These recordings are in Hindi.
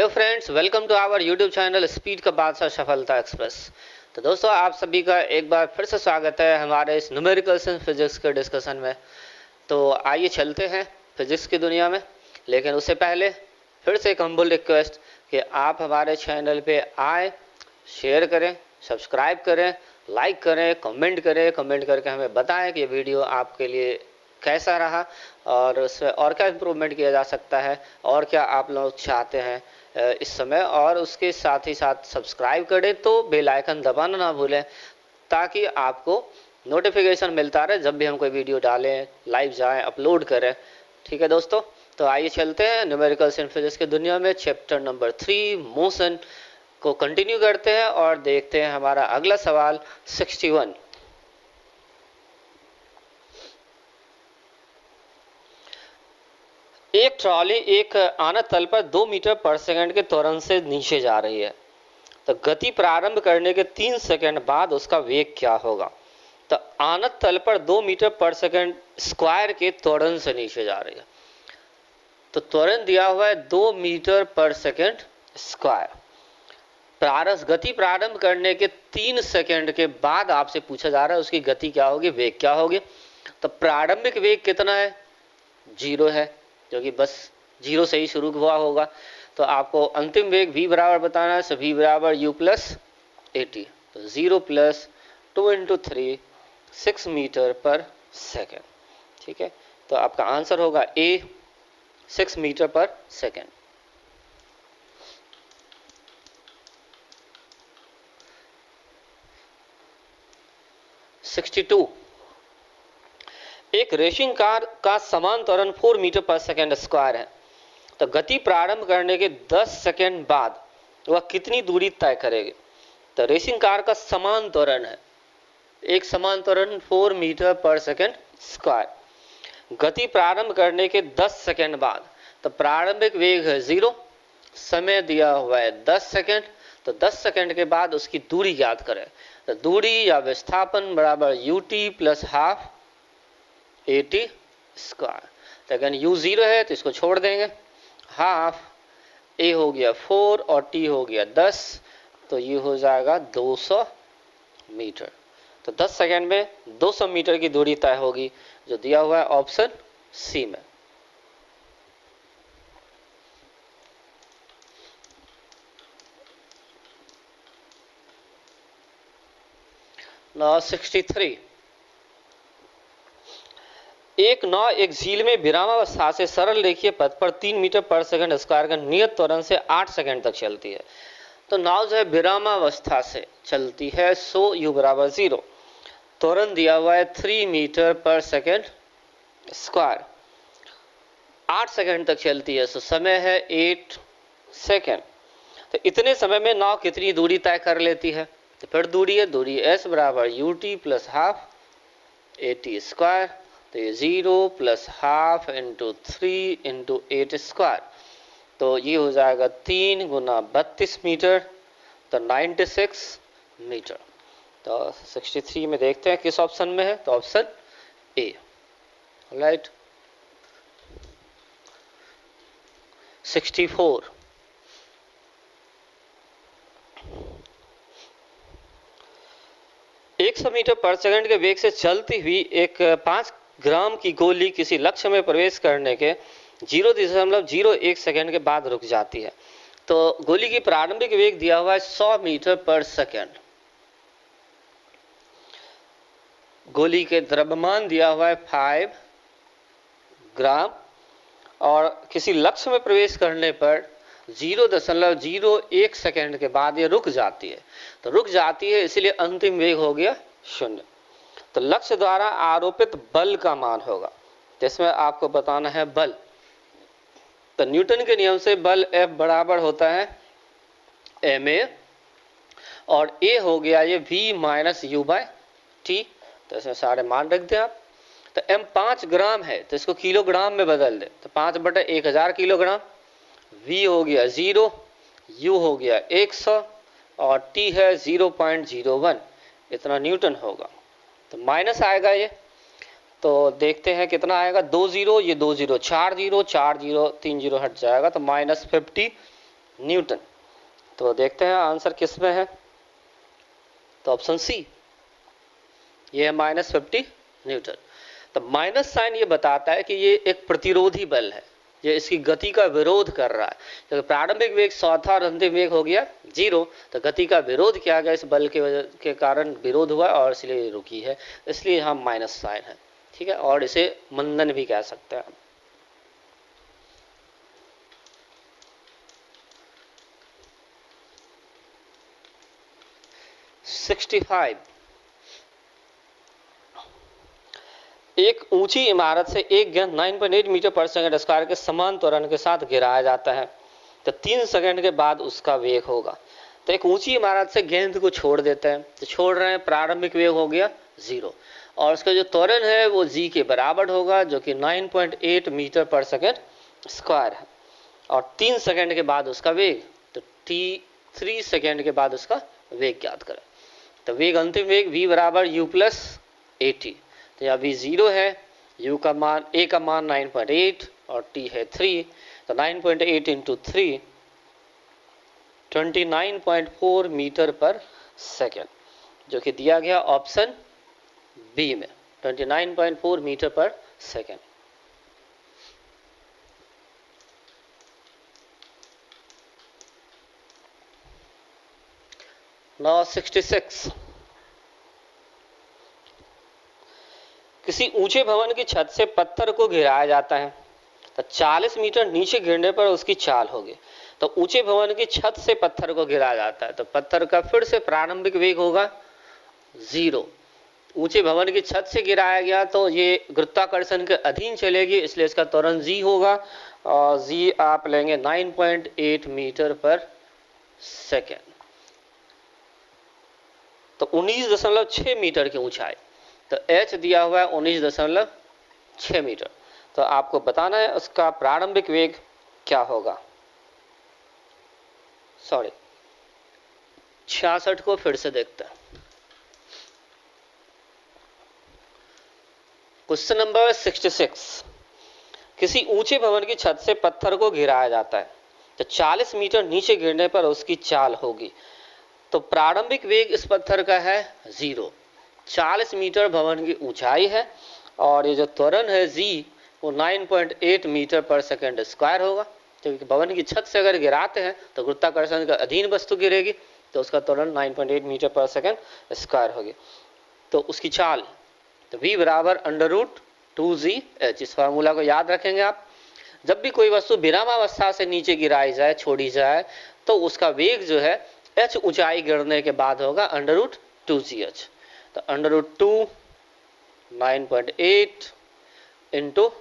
Hello friends, welcome to our YouTube channel speed का बादशाह सफलता एक्सप्रेस। तो दोस्तों, आप सभी का एक बार फिर से स्वागत है हमारे इस न्यूमेरिकल्स एंड फिजिक्स के डिस्कशन में। तो आइए चलते हैं फिजिक्स की दुनिया में, लेकिन उससे पहले फिर से एक हम्बल रिक्वेस्ट कि आप हमारे चैनल पे आए, शेयर करें, सब्सक्राइब करें, लाइक करें, कमेंट करके हमें बताएं कि ये वीडियो आपके लिए कैसा रहा और उसमें और क्या इम्प्रूवमेंट किया जा सकता है और क्या आप लोग चाहते हैं इस समय। और उसके साथ ही साथ सब्सक्राइब करें तो बेल आइकन दबाना ना भूलें, ताकि आपको नोटिफिकेशन मिलता रहे जब भी हम कोई वीडियो डालें, लाइव जाएं, अपलोड करें। ठीक है दोस्तों, तो आइए चलते हैं न्यूमेरिकल्स एंड फिजिक्स की दुनिया में चैप्टर नंबर 3 मोशन को कंटिन्यू करते हैं और देखते हैं हमारा अगला सवाल 61। एक ट्रॉली एक आनत तल पर 2 मीटर पर सेकंड के त्वरण से नीचे जा रही है, तो गति प्रारंभ करने के 3 सेकंड बाद उसका वेग क्या होगा। तो आनत तल पर 2 मीटर पर सेकंड स्क्वायर के त्वरण से नीचे जा रही है, तो त्वरण दिया हुआ है 2 मीटर पर सेकंड स्क्वायर। गति प्रारंभ करने के 3 सेकंड के बाद आपसे पूछा जा रहा है उसकी गति क्या होगी, वेग क्या होगी। तो प्रारंभिक वेग कितना है, 0 है, जो कि बस 0 से ही शुरू हुआ होगा। तो आपको अंतिम वेग v बराबर बताना है, सो v बराबर u प्लस 80। तो 0 प्लस 2 इंटू 3 6 मीटर पर सेकेंड। ठीक है, तो आपका आंसर होगा A 6 मीटर पर सेकेंड। एक रेसिंग कार का समान त्वरण 4 मीटर पर सेकेंड स्क्वायर है, तो गति प्रारंभ करने के 10 सेकेंड बाद वह कितनी दूरी तय करेगी। तो रेसिंग कार का समान त्वरण है, एक समान त्वरण 4 मीटर पर सेकेंड स्क्वायर। गति प्रारंभ करने के 10 सेकेंड बाद, तो प्रारंभिक वेग है 0, समय दिया हुआ है 10 सेकेंड, तो 10 सेकेंड के बाद उसकी दूरी याद करें। तो दूरी या विस्थापन बराबर ut प्लस हाफ 80 स्क्वायर। तो अगर u 0 है तो इसको छोड़ देंगे, हाफ a हो गया 4 और t हो गया 10, तो ये हो जाएगा 200 मीटर। तो 10 सेकेंड में 200 मीटर की दूरी तय होगी, जो दिया हुआ है ऑप्शन सी में। नाउ 63। एक नाव एक झील में विरामावस्था से सरल रेखीय पथ पर 3 मीटर पर सेकंड स्क्वायर का नियत त्वरण से 8 सेकंड तक चलती है। तो नाव जो है विरामावस्था से चलती है, सो u बराबर 0, त्वरण दिया हुआ है 3 मीटर पर सेकंड स्क्वायर, 8 सेकंड तक चलती है, सो समय है 8 सेकंड। तो इतने समय में नाव कितनी दूरी तय कर लेती है। तो फिर दूरी s बराबर ut प्लस हाफ 80 स्क्वायर। तो ये 0 plus half into 3 into 8 square, तो ये हो जाएगा 3 गुना 32 मीटर, तो 96 मीटर। तो 63 में देखते हैं किस ऑप्शन में है, तो ऑप्शन ए। राइट। 64। एक 100 मीटर पर सेकंड के वेग से चलती हुई एक 5 ग्राम की गोली किसी लक्ष्य में प्रवेश करने के 0.01 सेकंड के बाद रुक जाती है। तो गोली की प्रारंभिक वेग दिया हुआ है 100 मीटर पर सेकंड। गोली के द्रव्यमान दिया हुआ है 5 ग्राम और किसी लक्ष्य में प्रवेश करने पर 0.01 सेकंड के बाद ये रुक जाती है। तो रुक जाती है, इसलिए अंतिम वेग हो गया 0। तो लक्ष्य द्वारा आरोपित बल का मान होगा, जिसमें आपको बताना है बल। तो न्यूटन के नियम से बल F बराबर होता है ma, और a हो गया ये v minus u by t. तो इसमें सारे मान रख दें आप। तो m 5 ग्राम है, तो इसको किलोग्राम में बदल दे, तो 5/1000 किलोग्राम। v हो गया 0, u हो गया 100 और t है 0.01, इतना न्यूटन होगा। तो माइनस आएगा ये, तो देखते हैं कितना आएगा। 2 0, ये 2 0, 4 0, 4 0, 3 0 हट जाएगा, तो -50 न्यूटन। तो देखते हैं आंसर किस में है, तो ऑप्शन सी, ये है -50 न्यूटन। तो माइनस साइन ये बताता है कि ये एक प्रतिरोधी बल है, ये इसकी गति का विरोध कर रहा है। क्योंकि प्रारंभिक वेग 100 था और अंतिम वेग हो गया 0, तो गति का विरोध किया गया, इस बल के वजह के कारण विरोध हुआ और इसलिए रुकी है, इसलिए यहाँ माइनस साइन है। ठीक है, और इसे मंदन भी कह सकते हैं। एक ऊंची इमारत से एक गेंद 9.8 मीटर पर सेकंड स्क्वायर के समान त्वरण के साथ गिराया जाता है, तो 3 सेकंड के बाद उसका वेग होगा। तो एक ऊंची इमारत से गेंद को छोड़ देते हैं, तो छोड़ रहे हैं, प्रारंभिक वेग हो गया 0, और उसका जो त्वरण है वो g के बराबर होगा, जो कि 9.8 मीटर पर सेकंड स्क्वायर है, और 3 सेकंड के बाद उसका वेग, तो 3 सेकंड के बाद उसका वेग ज्ञात करें। तो वेग, अंतिम वेग v बराबर u प्लस 80, तो यहाँ v 0 है, u का मान, a का मान 9.8 और t है 3, तो 9.8 इंटू 3 29.4 मीटर पर सेकेंड, जो कि दिया गया ऑप्शन बी में, 29.4 मीटर पर सेकेंड। Now 66, किसी ऊंचे भवन की छत से पत्थर को गिराया जाता है, तो 40 मीटर नीचे गिरने पर उसकी चाल होगी। तो ऊंचे भवन की छत से पत्थर को गिराया जाता है, तो पत्थर का फिर से प्रारंभिक वेग होगा 0। ऊंचे भवन की छत से गिराया गया तो ये गुरुत्वाकर्षण के अधीन चलेगी, इसलिए इसका त्वरण g होगा, और g आप लेंगे 9.8 मीटर पर सेकेंड, तो 19.6 मीटर की ऊंचाई, तो h दिया हुआ है 19.6 मीटर। तो आपको बताना है उसका प्रारंभिक वेग क्या होगा। 66 को फिर से देखते हैं। क्वेश्चन नंबर 66, किसी ऊंचे भवन की छत से पत्थर को गिराया जाता है, तो 40 मीटर नीचे गिरने पर उसकी चाल होगी। तो प्रारंभिक वेग इस पत्थर का है 0, 40 मीटर भवन की ऊंचाई है, और ये जो त्वरण है g वो 9.8 मीटर पर सेकेंड स्क्वायर होगा, क्योंकि भवन की छत से अगर गिराते हैं तो गुरुत्वाकर्षण का अधीन वस्तु गिरेगी, तो उसका त्वरण 9.8 मीटर पर सेकेंड स्क्वायर होगी। तो उसकी चाल, तो v बराबर √2gh, इस फार्मूला को याद रखेंगे आप। जब भी कोई वस्तु विरामावस्था से नीचे गिराई जाए, छोड़ी जाए, तो उसका वेग जो है h ऊंचाई गिरने के बाद होगा √2gh। तो √2 9.8 इंटू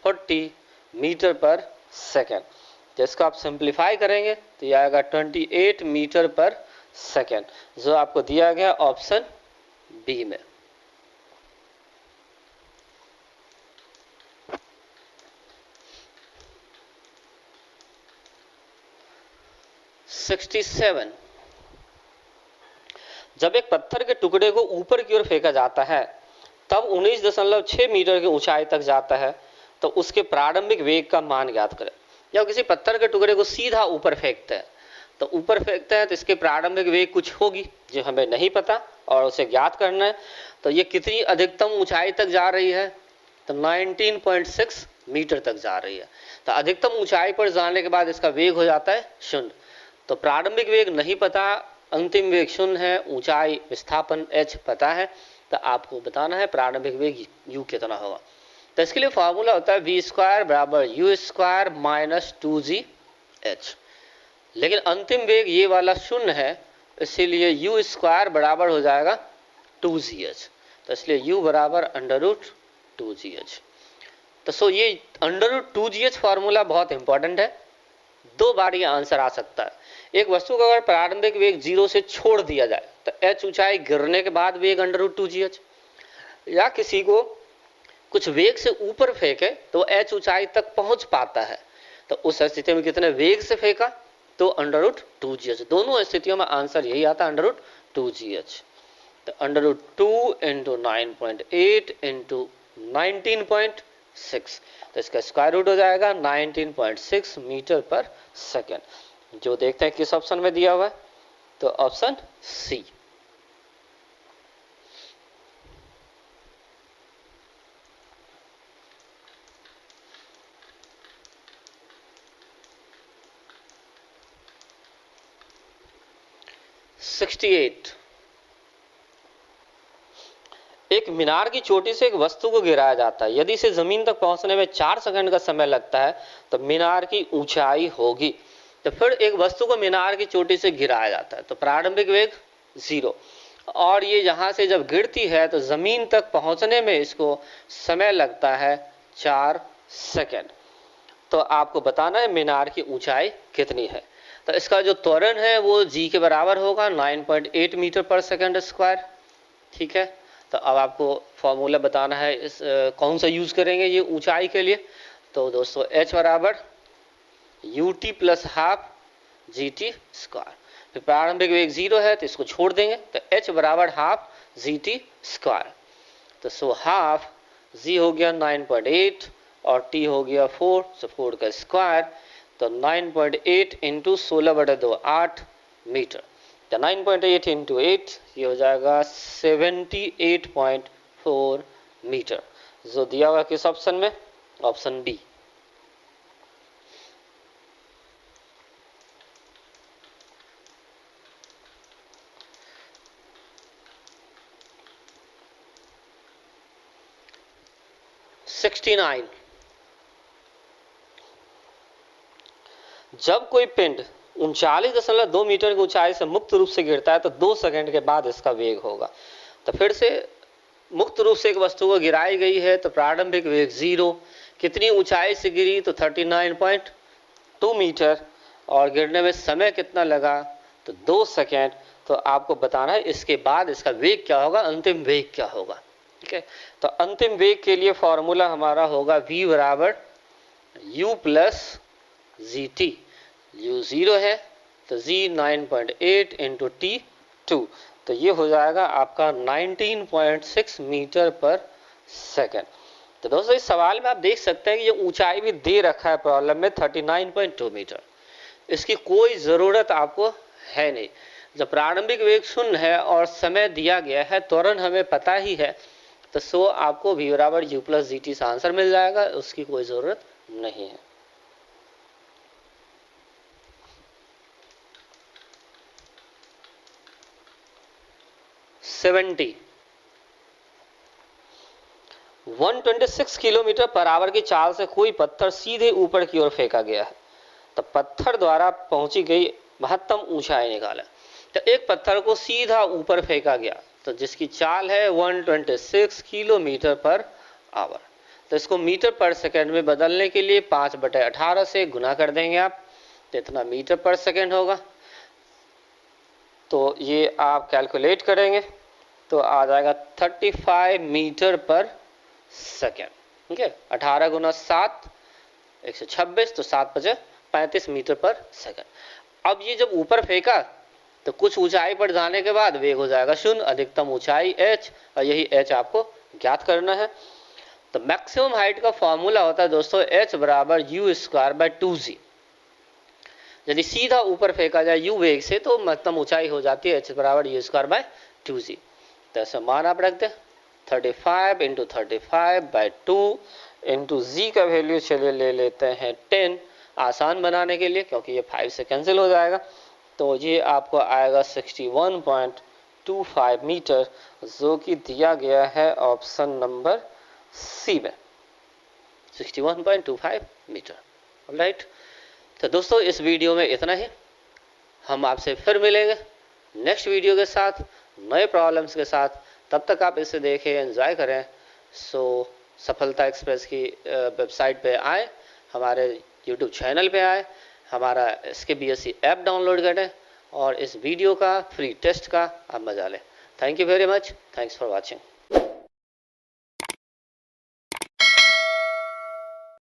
40 मीटर पर सेकेंड, तो इसको आप सिंप्लीफाई करेंगे तो यह आएगा 28 मीटर पर सेकेंड, जो आपको दिया गया ऑप्शन बी में। (67) जब एक पत्थर के टुकड़े को ऊपर की ओर फेंका जाता है, तब 19.6 मीटर की ऊंचाई तक जाता है, तो उसके प्रारंभिक वेग का मान ज्ञात करें। जब किसी पत्थर के टुकड़े को सीधा ऊपर फेंकते हैं, तो ऊपर फेंकते हैं तो इसके प्रारंभिक वेग कुछ होगी जो हमें नहीं पता और उसे ज्ञात करना है। तो ये कितनी अधिकतम ऊंचाई तक जा रही है, तो 19.6 मीटर तक जा रही है। तो अधिकतम ऊंचाई पर जाने के बाद इसका वेग हो जाता है 0। तो प्रारंभिक वेग नहीं पता, अंतिम वेग 0 है, ऊंचाई विस्थापन h पता है, तो आपको बताना है प्रारंभिक वेग u कितना होगा। तो इसके लिए फॉर्मूला होता है v स्क्वायर बराबर u स्क्वायर माइनस 2gh, लेकिन अंतिम वेग ये वाला 0 है, इसीलिए u स्क्वायर बराबर हो जाएगा 2gh, तो इसलिए u बराबर √2gh। तो ये √2gh फार्मूला बहुत इंपॉर्टेंट है, 2 बार ये आंसर आ सकता है। एक वस्तु का अगर प्रारंभिक वेग 0 से छोड़ दिया जाए तो h ऊंचाई गिरने के बाद वेग √2gh, या किसी को कुछ वेग से ऊपर फेंके तो h ऊंचाई तक पहुंच पाता है, तो उस स्थिति में कितने वेग से फेंका, तो √2gh। दोनों स्थितियों में आंसर यही आता √2gh। तो √2 इंटू 9.8 इंटू 19.6, तो इसका स्क्वायर रूट हो जाएगा 19.6 मीटर पर सेकेंड, जो देखते हैं किस ऑप्शन में दिया हुआ है, तो ऑप्शन सी। एक मीनार की चोटी से एक वस्तु को गिराया जाता है, यदि इसे जमीन तक पहुंचने में 4 सेकंड का समय लगता है तो मीनार की ऊंचाई होगी। तो फिर एक वस्तु को मीनार की चोटी से गिराया जाता है, तो प्रारंभिक वेग 0, और ये यहां से जब गिरती है तो जमीन तक पहुंचने में इसको समय लगता है 4 सेकंड। तो आपको बताना है मीनार की ऊंचाई कितनी है। तो इसका जो त्वरण है वो g के बराबर होगा 9.8 मीटर पर सेकंड स्क्वायर। ठीक है, तो अब आपको फॉर्मूला बताना है, इस कौन सा यूज करेंगे ये ऊंचाई के लिए। तो दोस्तों h बराबर ut plus half gt square. फिर प्रारंभिक वेग 0 है तो इसको छोड़ देंगे, तो h बराबर हाफ gt स्क्वायर। तो सो हाफ g हो गया 9.8 और t हो गया 4, सो 4 का स्क्वायर, तो 9.8 इंटू 16/2 8 मीटर। तो 9.8 इंटू 8 ये हो जाएगा 78.4 मीटर, जो दिया हुआ किस ऑप्शन में, ऑप्शन बी। जब कोई पिंड 39.2 मीटर की ऊंचाई से मुक्त रूप से गिरता है तो 2 सेकंड के बाद इसका वेग होगा। तो फिर से मुक्त रूप से एक वस्तु को गिराई गई है तो प्रारंभिक वेग 0, कितनी ऊंचाई से गिरी, तो 39.2 मीटर, और गिरने में समय कितना लगा, तो 2 सेकंड। तो आपको बताना है इसके बाद इसका वेग क्या होगा, अंतिम वेग क्या होगा। ठीक है, तो अंतिम वेग के लिए फॉर्मूला हमारा होगा v बराबर u plus G T. u 0 है तो g 9.8 इंटू टी 2, तो ये हो जाएगा आपका 19.6 मीटर पर सेकंड। तो दोस्तों इस सवाल में आप देख सकते हैं कि ये ऊंचाई भी दे रखा है प्रॉब्लम में 39.2 मीटर, इसकी कोई ज़रूरत आपको है नहीं। जब प्रारंभिक वेग 0 है और समय दिया गया है, त्वरण हमें पता ही है, तो सो आपको v बराबर u प्लस जी टी से आंसर मिल जाएगा, उसकी कोई ज़रूरत नहीं है। सेवेंटी 126 किलोमीटर पर आवर की चाल से कोई पत्थर सीधे ऊपर की ओर फेंका गया है, तो पत्थर द्वारा पहुंची गई महत्तम ऊंचाई निकाला। तो एक पत्थर को सीधा ऊपर फेंका गया, तो जिसकी चाल है 126 किलोमीटर पर आवर। तो इसको मीटर पर सेकंड में बदलने के लिए 5/18 से गुना कर देंगे आप, तो इतना मीटर पर सेकंड होगा। तो ये आप कैलकुलेट करेंगे तो आ जाएगा 35 मीटर पर सेकेंड। ठीक है, 18 गुना 7 126, तो 7×5 = 35 मीटर पर सेकेंड। अब ये जब ऊपर फेंका तो कुछ ऊंचाई पर जाने के बाद वेग हो जाएगा 0, अधिकतम ऊंचाई h, और यही h आपको ज्ञात करना है। तो मैक्सिमम हाइट का फॉर्मूला होता है दोस्तों h बराबर u²/2g। यदि सीधा ऊपर फेंका जाए u वेग से तो महत्तम ऊंचाई हो जाती है h बराबर u²/2g। तो ऐसा मान आप रख दें 35 इंटू 35/2 इंटू जी का वैल्यू चलिए ले लेते हैं 10, आसान बनाने के लिए, क्योंकि ये 5 से कैंसिल हो जाएगा। तो ये आपको आएगा 61.25 मीटर, जो कि दिया गया है ऑप्शन नंबर सी में, 61.25 मीटर। ऑलराइट, तो दोस्तों इस वीडियो में इतना ही। हम आपसे फिर मिलेंगे नेक्स्ट वीडियो के साथ, नए प्रॉब्लम्स के साथ। तब तक आप इसे देखें, एंजॉय करें। सो सफलता एक्सप्रेस की वेबसाइट पे आए, हमारे यूट्यूब चैनल पे आए, हमारा इसके BSc ऐप डाउनलोड करें और इस वीडियो का फ्री टेस्ट का आप मजा लें। Thank you very much, thanks for watching.